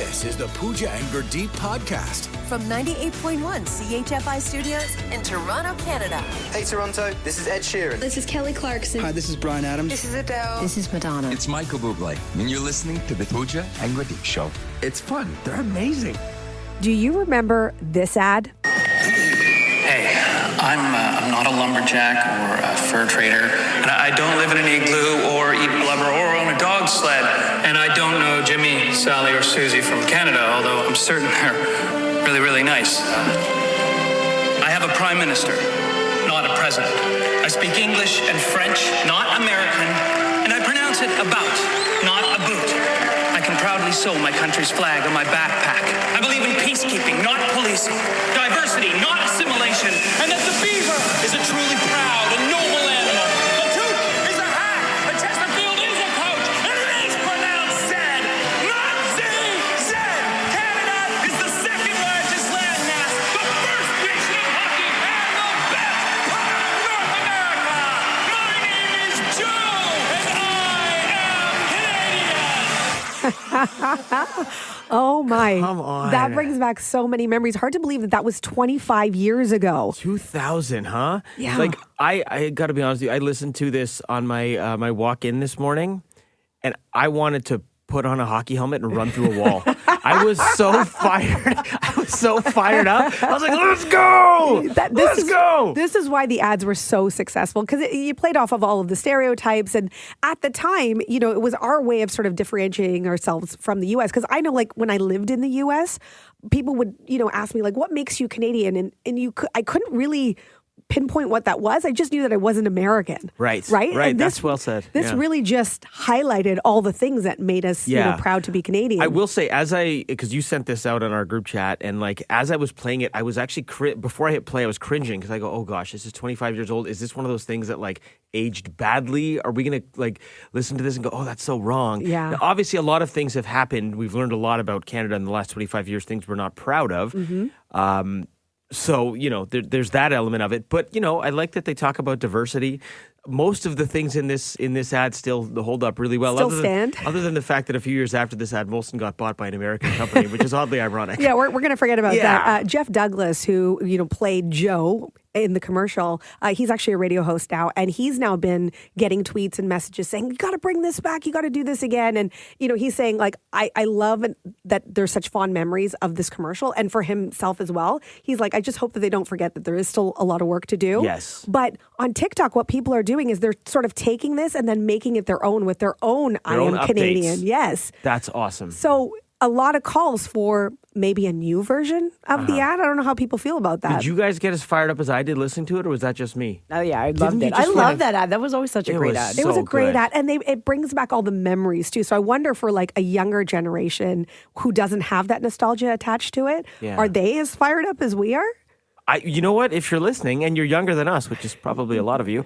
This is the Pooja and Gurdeep podcast. From 98.1 CHFI Studios in Toronto, Canada. Hey Toronto, this is Ed Sheeran. This is Kelly Clarkson. Hi, this is Bryan Adams. This is Adele. This is Madonna. It's Michael Bublé, and you're listening to the Pooja and Gurdeep Show. It's fun. They're amazing. Do you remember this ad? Hey, I'm not a lumberjack or a fur trader, and I don't live in an igloo or eat blubber or own a dog sled, and I don't know Jimmy, Sally, or Susie from Canada, although I'm certain they're really, really nice. I have a prime minister, not a president. I speak English and French, not American, and I pronounce it about, not a boot. I can proudly sew my country's flag on my backpack. I believe in peacekeeping, not policing. Diversity, not assimilation. And that the beaver is a truly proud and noble animal. The toot is a hat. A Chesterfield is a coach. And it is pronounced Z, not Z. Canada is the second largest landmass, the first nation in hockey, and the best part of North America. My name is Joe, and I am Canadian. Oh my. Come on. That brings back so many memories. Hard to believe that was 25 years ago. 2000, huh? Yeah. Like, I got to be honest with you, I listened to this on my my walk in this morning, and I wanted to put on a hockey helmet and run through a wall. I was so fired. I was so fired up. I was like, let's go. Let's go. This is why the ads were so successful, because you played off of all of the stereotypes. And at the time, you know, it was our way of sort of differentiating ourselves from the U.S. Because I know, like, when I lived in the U.S., people would, you know, ask me, like, what makes you Canadian? And I couldn't really pinpoint what that was. I just knew that I wasn't American. Right. And That's well said. This really just highlighted all the things that made us, you know, proud to be Canadian. I will say, because you sent this out on our group chat, and like as I was playing it, I was actually before I hit play, I was cringing because I go, oh gosh, this is 25 years old. Is this one of those things that like aged badly? Are we gonna like listen to this and go, oh, that's so wrong? Yeah. Now, obviously, a lot of things have happened. We've learned a lot about Canada in the last 25 years. Things we're not proud of. Mm-hmm. So, you know, there's that element of it. But, you know, I like that they talk about diversity. Most of the things in this ad still hold up really well. Other than the fact that a few years after this ad, Molson got bought by an American company, which is oddly ironic. Yeah, we're going to forget about that. Jeff Douglas, who, you know, played Joe in the commercial, he's actually a radio host now, and he's now been getting tweets and messages saying, you got to bring this back, you got to do this again. And, you know, he's saying, like, I love that there's such fond memories of this commercial, and for himself as well. He's like, I just hope that they don't forget that there is still a lot of work to do. Yes. But on TikTok, what people are doing is they're sort of taking this and then making it their own with their own I am Canadian. Updates. Yes. That's awesome. So a lot of calls for maybe a new version of the ad. I don't know how people feel about that. Did you guys get as fired up as I did listening to it, or was that just me? Oh, yeah, I loved it. I love that ad. That was always such a great ad. It was a great good. ad, and it brings back all the memories too. So I wonder for like a younger generation who doesn't have that nostalgia attached to it, are they as fired up as we are? You know what? If you're listening and you're younger than us, which is probably a lot of you,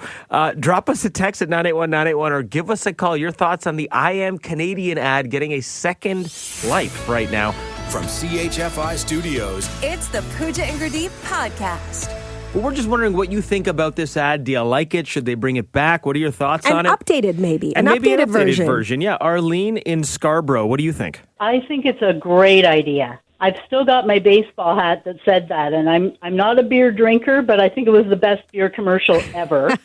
drop us a text at 981-981 or give us a call. Your thoughts on the I Am Canadian ad getting a second life right now. From CHFI Studios, It's the Pooja and Gurdeep podcast. Well, we're just wondering what you think about this ad. Do you like it? Should they bring it back? What are your thoughts on it? Updated maybe. And maybe an updated version. Yeah. Arlene in Scarborough, what do you think? I think it's a great idea. I've still got my baseball hat that said that, and I'm not a beer drinker, but I think it was the best beer commercial ever.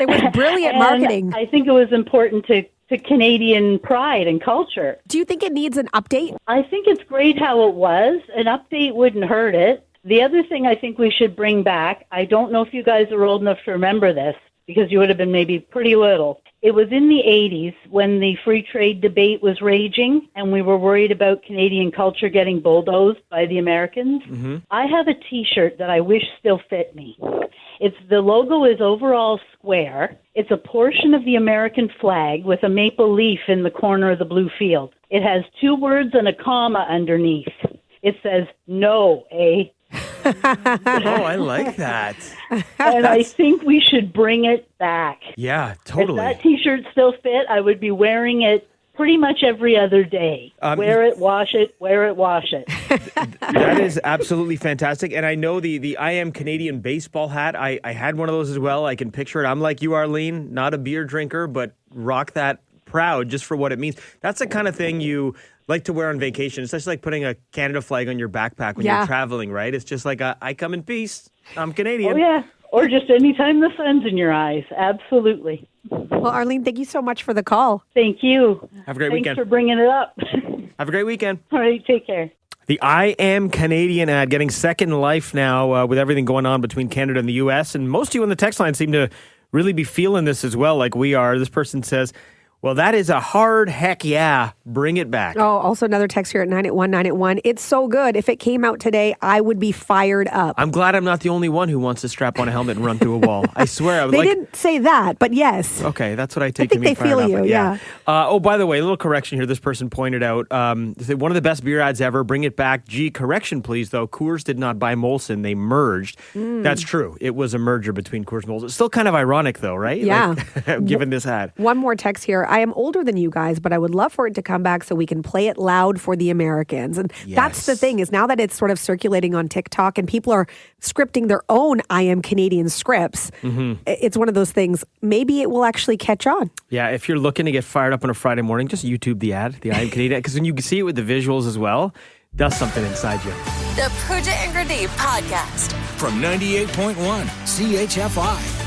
It was brilliant marketing. I think it was important to Canadian pride and culture. Do you think it needs an update? I think it's great how it was. An update wouldn't hurt it. The other thing I think we should bring back, I don't know if you guys are old enough to remember this, because you would have been maybe pretty little. It was in the 80s when the free trade debate was raging and we were worried about Canadian culture getting bulldozed by the Americans. Mm-hmm. I have a T-shirt that I wish still fit me. The logo is overall square. It's a portion of the American flag with a maple leaf in the corner of the blue field. It has 2 words and a comma underneath. It says, no, eh? Oh, I like that. And I think we should bring it back. Yeah, totally. If that T-shirt still fit, I would be wearing it pretty much every other day. Wear it, wash it, wear it, wash it. That is absolutely fantastic. And I know the I Am Canadian baseball hat. I had one of those as well. I can picture it. I'm like you, Arlene, not a beer drinker, but rock that proud just for what it means. That's the kind of thing you like to wear on vacation. It's just like putting a Canada flag on your backpack when you're traveling, right? It's just like, I come in peace. I'm Canadian. Oh, yeah. Or just anytime the sun's in your eyes. Absolutely. Well, Arlene, thank you so much for the call. Thank you. Have a great Thanks weekend. for bringing it up. Have a great weekend. All right, take care. The I Am Canadian ad getting second life now with everything going on between Canada and the U.S. And most of you on the text line seem to really be feeling this as well, like we are. This person says, well, that is a hard heck yeah. Bring it back. Oh, also another text here at 981-981. It's so good. If it came out today, I would be fired up. I'm glad I'm not the only one who wants to strap on a helmet and run through a wall. I swear. They didn't say that, but yes. Okay, that's what I take I think to mean they feel fired you, up. yeah. Oh, by the way, a little correction here. This person pointed out, one of the best beer ads ever. Bring it back. Gee, correction, please, though. Coors did not buy Molson. They merged. That's true. It was a merger between Coors and Molson. It's still kind of ironic, though, right? Yeah. Like, given this ad. One more text here. I am older than you guys, but I would love for it to come back so we can play it loud for the Americans. And that's the thing, is now that it's sort of circulating on TikTok and people are scripting their own I Am Canadian scripts, it's one of those things, maybe it will actually catch on. Yeah, if you're looking to get fired up on a Friday morning, just YouTube the ad, the I Am Canadian, because when you see it with the visuals as well, it does something inside you. The Pooja and Gurdeep podcast. From 98.1 CHFI.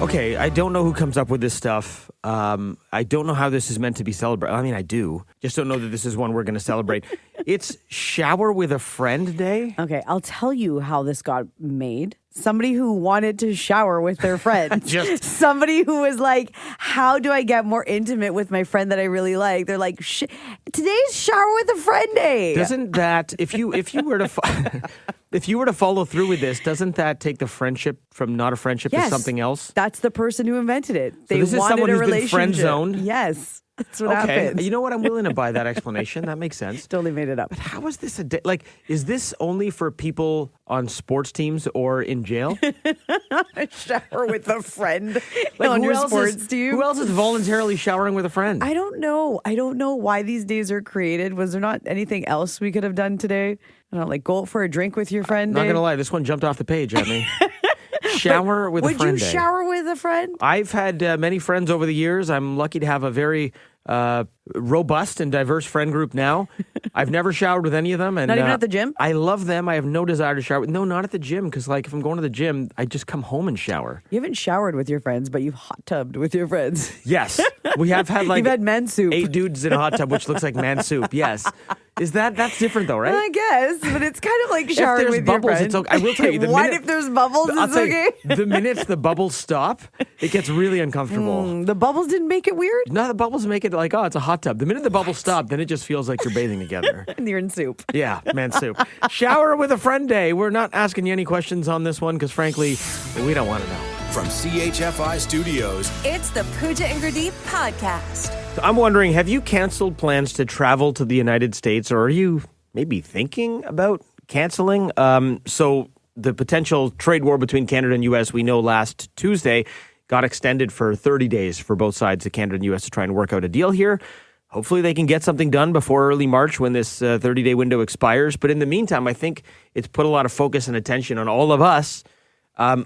Okay, I don't know who comes up with this stuff. I don't know how this is meant to be celebrated. I mean, I do. Just don't know that this is one we're going to celebrate. It's Shower with a Friend Day. Okay, I'll tell you how this got made. Somebody who wanted to shower with their friend. Somebody who was like, how do I get more intimate with my friend that I really like? They're like, today's Shower with a Friend Day. Doesn't that, if you were to if you were to follow through with this, doesn't that take the friendship from not a friendship to something else? That's the person who invented it. They this is wanted someone a who's been relationship. friend zoned? Yes. That's what Okay, happened. you know what? I'm willing to buy that explanation. That makes sense. Totally made it up. But how is this a day? Like, is this only for people on sports teams or in jail? Shower with a friend Like, on who your else sports team. Who else is voluntarily showering with a friend? I don't know. I don't know why these days are created. Was there not anything else we could have done today? I don't know, like go out for a drink with your friend. Not gonna lie, this one jumped off the page at me. Shower with a friend. Would you shower with a friend? I've had many friends over the years. I'm lucky to have a very robust and diverse friend group now. I've never showered with any of them. And, Not even at the gym? I love them. I have no desire to shower. No, not at the gym. Because like if I'm going to the gym, I just come home and shower. You haven't showered with your friends, but you've hot tubbed with your friends. Yes. We have had like You've had man soup. 8 dudes in a hot tub, which looks like man soup. Yes. That's different though, right? I guess, but it's kind of like showering if there's with bubbles, your friends. it's okay. I will tell you. What if there's bubbles? I'll It's tell you, okay. the minute the bubbles stop, it gets really uncomfortable. The bubbles didn't make it weird? No, the bubbles make it like, oh, it's a hot tub. The minute the bubbles stop, then it just feels like you're bathing together. And you're in soup. Yeah, man soup. Shower with a friend day. We're not asking you any questions on this one because, frankly, we don't want to know. From CHFI Studios, It's the Pooja and Gurdeep podcast. I'm wondering, have you canceled plans to travel to the United States, or are you maybe thinking about canceling? So the potential trade war between Canada and U.S., we know last Tuesday, got extended for 30 days for both sides of Canada and U.S. to try and work out a deal here. Hopefully they can get something done before early March when this 30-day window expires. But in the meantime, I think it's put a lot of focus and attention on all of us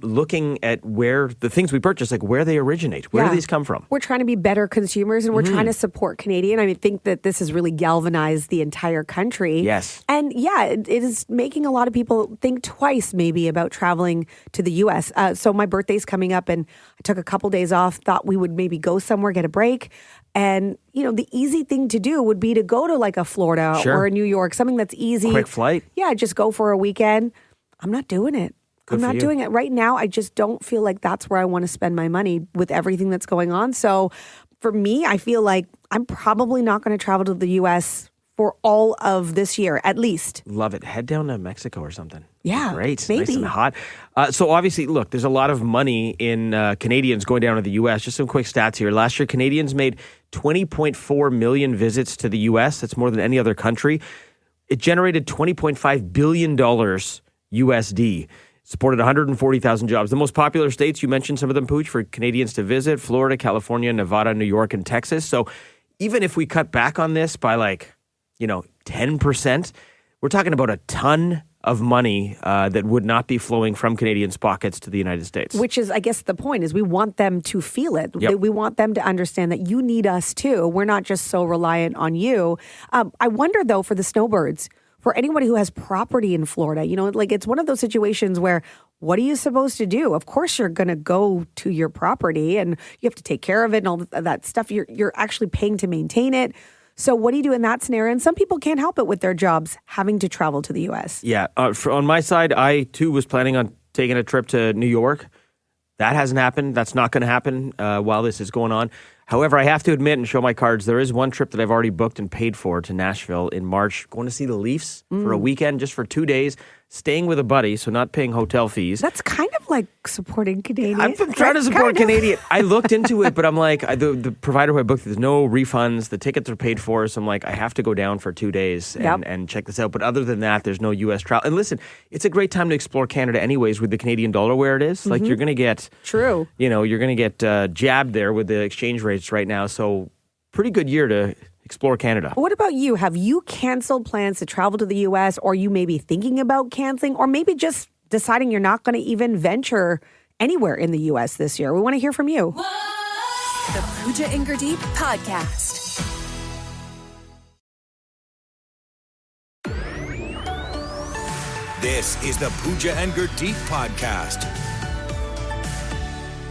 looking at where the things we purchase, like where they originate. Where do these come from? We're trying to be better consumers and we're trying to support Canadian. I mean, think that this has really galvanized the entire country. Yes. And yeah, it is making a lot of people think twice maybe about traveling to the U.S. So my birthday's coming up and I took a couple days off, thought we would maybe go somewhere, get a break. And, you know, the easy thing to do would be to go to like a Florida or a New York, something that's easy. Quick flight. Yeah, just go for a weekend. I'm not doing it. I'm not doing it right now. I just don't feel like that's where I want to spend my money with everything that's going on. So for me, I feel like I'm probably not going to travel to the U.S. for all of this year, at least. Love it. Head down to Mexico or something. Yeah, great. maybe. Nice and hot. So obviously, look, there's a lot of money in Canadians going down to the U.S. Just some quick stats here. Last year, Canadians made 20.4 million visits to the U.S. That's more than any other country. It generated $20.5 billion USD. Supported 140,000 jobs. The most popular states, you mentioned some of them, Pooch, for Canadians to visit: Florida, California, Nevada, New York, and Texas. So even if we cut back on this by 10%, we're talking about a ton of money that would not be flowing from Canadians' pockets to the United States. Which is, I guess, the point is we want them to feel it. Yep. We want them to understand that you need us too. We're not just so reliant on you. I wonder, though, for the snowbirds, for anyone who has property in Florida, it's one of those situations where what are you supposed to do? Of course, you're going to go to your property and you have to take care of it and all that stuff. You're actually paying to maintain it. So what do you do in that scenario? And some people can't help it with their jobs having to travel to the U.S. Yeah. On my side, I, too, was planning on taking a trip to New York. That hasn't happened. That's not going to happen while this is going on. However, I have to admit and show my cards, there is one trip that I've already booked and paid for to Nashville in March. Going to see the Leafs for a weekend, just for 2 days, staying with a buddy, so not paying hotel fees. That's kind of like supporting Canadians. I'm trying to support Canadian. I looked into it, but I'm like, the provider who I booked, there's no refunds. The tickets are paid for, so I'm like, I have to go down for 2 days and check this out. But other than that, there's no U.S. travel. And listen, it's a great time to explore Canada anyways with the Canadian dollar where it is. Like, you're going to get... True. You're going to get jabbed there with the exchange rates right now. So pretty good year to explore Canada. What about you? Have you canceled plans to travel to the U.S., or you may be thinking about canceling, or maybe just deciding you're not going to even venture anywhere in the U.S. this year? We want to hear from you. The Pooja and Gurdeep podcast. This is the Pooja and Gurdeep podcast.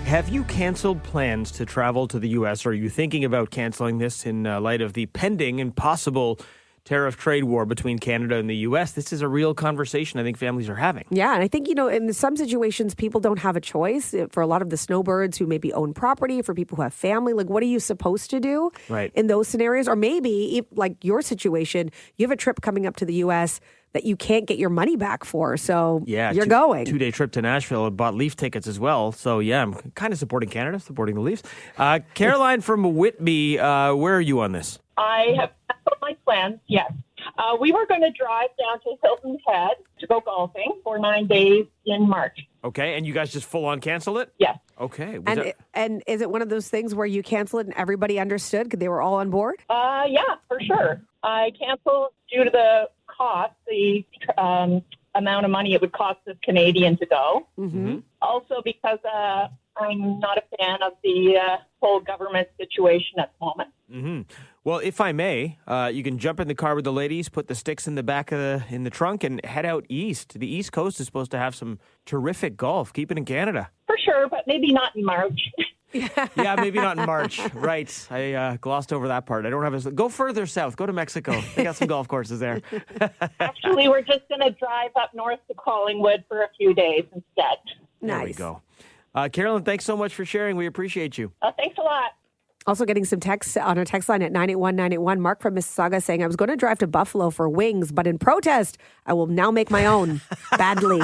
Have you canceled plans to travel to the U.S.? Or are you thinking about canceling this in light of the pending and possible tariff trade war between Canada and the U.S.? This is a real conversation I think families are having. Yeah, and I think, in some situations, people don't have a choice. For a lot of the snowbirds who maybe own property, for people who have family, like, what are you supposed to do in those scenarios? Or maybe, if, like your situation, you have a trip coming up to the U.S. that you can't get your money back for. So you're going. 2-day trip to Nashville. I bought Leaf tickets as well. So yeah, I'm kind of supporting Canada, supporting the Leafs. Caroline from Whitby, where are you on this? I have canceled my plans, yes. We were going to drive down to Hilton Head to go golfing for 9 days in March. Okay, and you guys just full on cancel it? Yes. Okay. And is it one of those things where you cancel it and everybody understood because they were all on board? Yeah, for sure. I canceled due to the cost, the amount of money it would cost us Canadian to go. Mm-hmm. Also because I'm not a fan of the whole government situation at the moment. Mm-hmm. Well, if I may, you can jump in the car with the ladies, put the sticks in the back of in the trunk, and head out east. The East Coast is supposed to have some terrific golf. Keep it in Canada. For sure, but maybe not in March. Yeah, maybe not in March. Right. I glossed over that part. I don't have go further south. Go to Mexico. They got some golf courses there. Actually, we're just going to drive up north to Collingwood for a few days instead. Nice. There we go. Carolyn, thanks so much for sharing. We appreciate you. Thanks a lot. Also getting some texts on our text line at 981-981. Mark from Mississauga saying, I was going to drive to Buffalo for wings, but in protest, I will now make my own. Badly.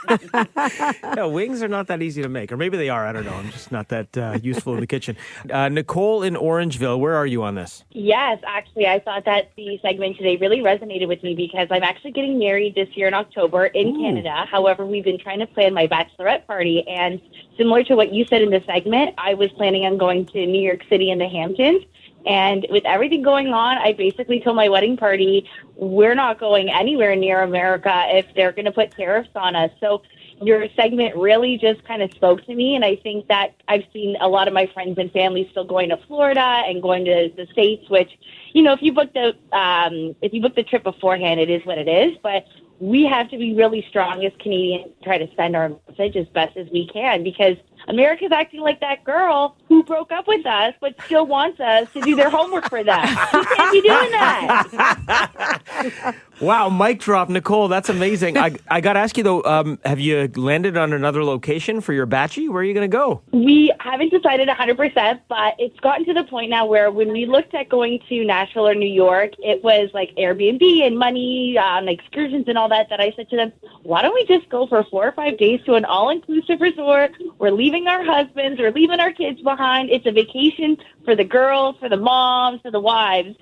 Yeah, wings are not that easy to make. Or maybe they are. I don't know. I'm just not that useful in the kitchen. Nicole in Orangeville, where are you on this? Yes, actually, I thought that the segment today really resonated with me because I'm actually getting married this year in October in Canada. However, we've been trying to plan my bachelorette party. And similar to what you said in the segment, I was planning on going to New York City in the Hamptons. And with everything going on, I basically told my wedding party, we're not going anywhere near America if they're going to put tariffs on us. So your segment really just kind of spoke to me. And I think that I've seen a lot of my friends and family still going to Florida and going to the States, which, if you book the trip beforehand, it is what it is. But we have to be really strong as Canadians to try to send our message as best as we can, because America's acting like that girl who broke up with us but still wants us to do their homework for them. We can't be doing that. Wow, mic drop, Nicole. That's amazing. I got to ask you, though, have you landed on another location for your batchie? Where are you going to go? We haven't decided 100%, but it's gotten to the point now where when we looked at going to Nashville or New York, it was like Airbnb and money on excursions and all that I said to them, why don't we just go for 4 or 5 days to an all-inclusive resort? We're leaving our husbands, we're leaving our kids behind. It's a vacation for the girls, for the moms, for the wives.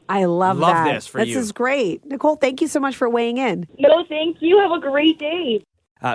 I love that. This for you. This is great. Nicole, thank you so much for weighing in. No, thank you. Have a great day.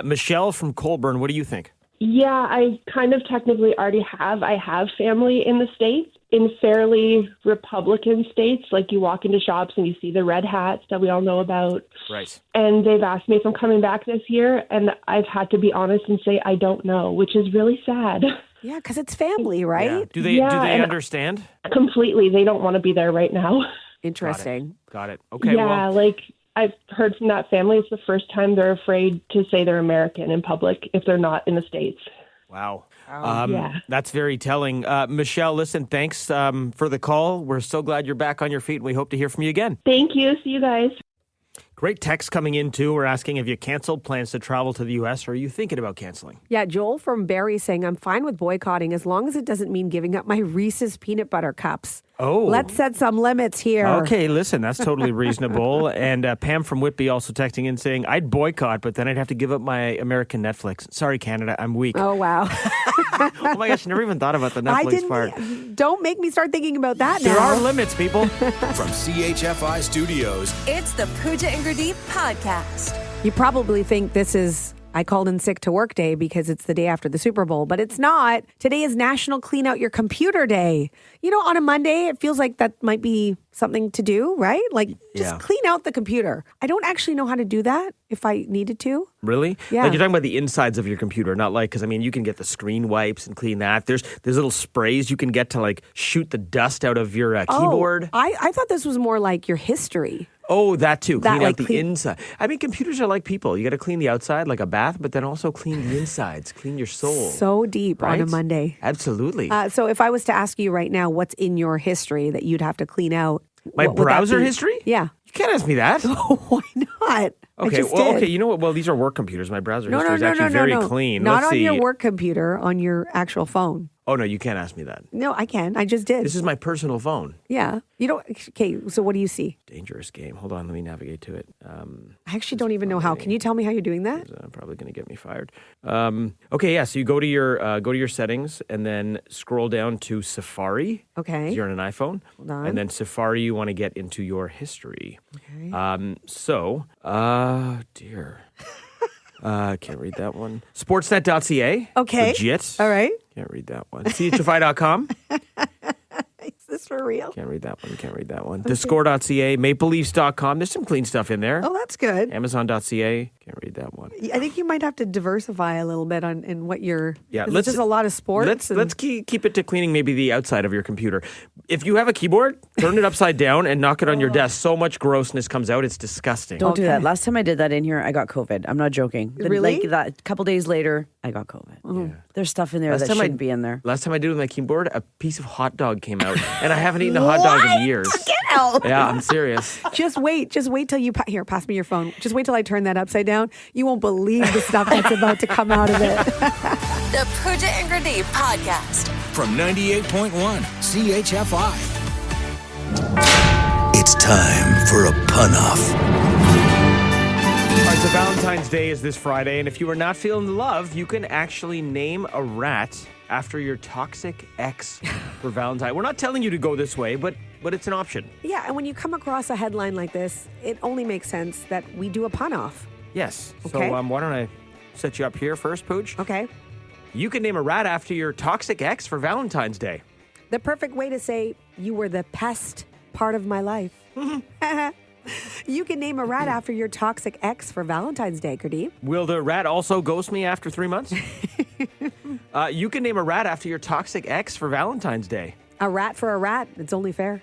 Michelle from Colburn, what do you think? Yeah, I kind of technically already have. I have family in the States. in fairly Republican states, like you walk into shops and you see the red hats that we all know about. Right. And they've asked me if I'm coming back this year, and I've had to be honest and say I don't know, which is really sad. Yeah, because it's family, right? Yeah. Do they understand? Completely. They don't want to be there right now. Interesting. Got it. Okay. Yeah, like I've heard from that family, it's the first time they're afraid to say they're American in public if they're not in the States. Wow. Yeah. That's very telling. Michelle, listen, thanks for the call. We're so glad you're back on your feet. We hope to hear from you again. Thank you. See you guys. Great text coming in, too. We're asking, have you canceled plans to travel to the U.S., or are you thinking about canceling? Yeah, Joel from Barrie saying, I'm fine with boycotting as long as it doesn't mean giving up my Reese's peanut butter cups. Oh. Let's set some limits here. Okay, listen, that's totally reasonable. And Pam from Whitby also texting in saying, I'd boycott, but then I'd have to give up my American Netflix. Sorry, Canada, I'm weak. Oh, wow. Oh my gosh, I never even thought about the Netflix part. Don't make me start thinking about that now. There are limits, people. From CHFI Studios, It's the Pooja and Gurdeep podcast. You probably think this is I called in sick to work day because it's the day after the Super Bowl, but it's not. Today is National Clean Out Your Computer Day. You know, on a Monday, it feels like that might be something to do, right? Like, just clean out the computer. I don't actually know how to do that if I needed to. Really? Yeah. Like, you're talking about the insides of your computer, not like, because I mean, you can get the screen wipes and clean that. There's little sprays you can get to like shoot the dust out of your keyboard. I thought this was more like your history. Oh, that too. Clean That, out the inside. I mean, computers are like people. You got to clean the outside like a bath, but then also clean the insides, clean your soul. So deep on a Monday. Absolutely. So if I was to ask you right now, what's in your history that you'd have to clean out? My what would that browser be? history? Yeah. You can't ask me that. Why not? Okay, okay. You know what? Well, these are work computers. My browser history is actually very clean. Not Let's on see. your work computer, on your actual phone. Oh, no, you can't ask me that. No, I can. I just did. This is my personal phone. Yeah. You don't. Okay, so what do you see? Dangerous game. Hold on, let me navigate to it. I actually don't even know how. Can you tell me how you're doing that? Probably going to get me fired. Okay, yeah. So you go to your settings and then scroll down to Safari. Okay. You're on an iPhone. Hold on. And then Safari, you want to get into your history. Okay. Dear. Can't read that one. Sportsnet.ca. Okay. Legit. All right. Can't read that one. CHFI.com. Is this for real? Can't read that one. Can't read that one. Thescore.ca. MapleLeafs.com. There's some clean stuff in there. Oh, that's good. Amazon.ca. Can't read that one. I think you might have to diversify a little bit in what you're. Yeah, let's just a lot of sports. Let's keep it to cleaning maybe the outside of your computer. If you have a keyboard, turn it upside down and knock it on your desk. So much grossness comes out; it's disgusting. Don't do that. Last time I did that in here, I got COVID. I'm not joking. Really? Like that. A couple days later, I got COVID. Yeah. There's stuff in there that shouldn't be in there. Last time I did it with my keyboard, a piece of hot dog came out, and I haven't eaten a hot dog in years. Get out! Yeah, I'm serious. Just wait till you here. Pass me your phone. Just wait till I turn that upside down. You won't believe the stuff that's about to come out of it. The Pooja and Gurdeep podcast. From 98.1 CHFI. It's time for a pun-off. All right, so Valentine's Day is this Friday, and if you are not feeling the love, you can actually name a rat after your toxic ex for Valentine. We're not telling you to go this way, but it's an option. Yeah, and when you come across a headline like this, it only makes sense that we do a pun off. Yes. Okay. So why don't I set you up here first, Pooch? Okay. You can name a rat after your toxic ex for Valentine's Day. The perfect way to say you were the pest part of my life. You can name a rat after your toxic ex for Valentine's Day, Gurdeep. Will the rat also ghost me after 3 months? You can name a rat after your toxic ex for Valentine's Day. A rat for a rat. It's only fair.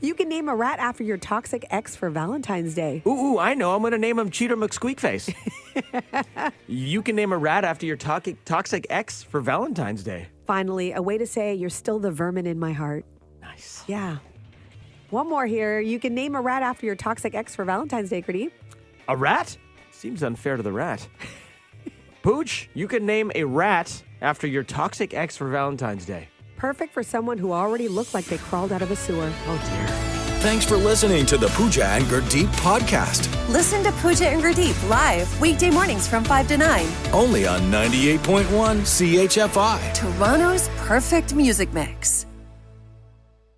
You can name a rat after your toxic ex for Valentine's Day. Ooh, I know. I'm going to name him Cheater McSqueakface. You can name a rat after your toxic ex for Valentine's Day. Finally, a way to say you're still the vermin in my heart. Nice. Yeah. One more here. You can name a rat after your toxic ex for Valentine's Day, Gurdeep. A rat? Seems unfair to the rat. Pooch, you can name a rat after your toxic ex for Valentine's Day. Perfect for someone who already looked like they crawled out of a sewer. Oh, dear. Thanks for listening to the Pooja and Gurdeep podcast. Listen to Pooja and Gurdeep live weekday mornings from 5 to 9. Only on 98.1 CHFI. Toronto's perfect music mix.